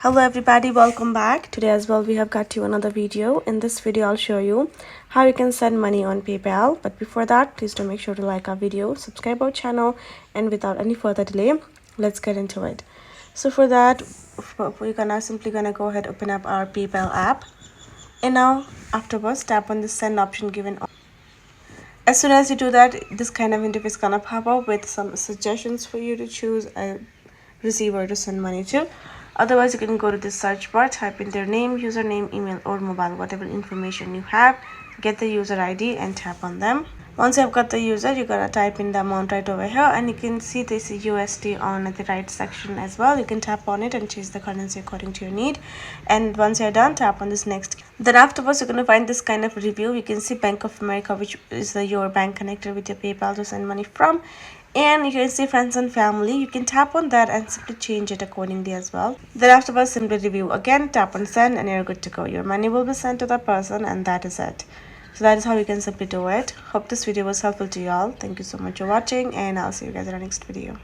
Hello everybody, welcome back. Today as well we have got you another video. In this video I'll show you how you can send money on PayPal. But before that, please do make sure to like our video, subscribe our channel, and without any further delay, let's get into it. So for that, we're simply gonna go ahead, open up our PayPal app, and now afterwards tap on the send option given. As soon as you do that, this kind of interface gonna pop up with some suggestions for you to choose a receiver to send money to. Otherwise, you can go to the search bar, type in their name, username, email, or mobile, whatever information you have, get the user ID and tap on them. Once you have got the user, you're gonna type in the amount right over here, and you can see this USD on the right section as well. You can tap on it and change the currency according to your need. And once you're done, tap on this next. Then afterwards, you're gonna find this kind of review. You can see Bank of America, which is your bank connected with your PayPal to send money from. And you can see friends and family. You can tap on that and simply change it accordingly as well. Then afterwards, simply review again, tap on send, and you're good to go. Your money will be sent to that person, and that is it. So that is how you can simply do it. Hope this video was helpful to you all. Thank you so much for watching, and I'll see you guys in our next video.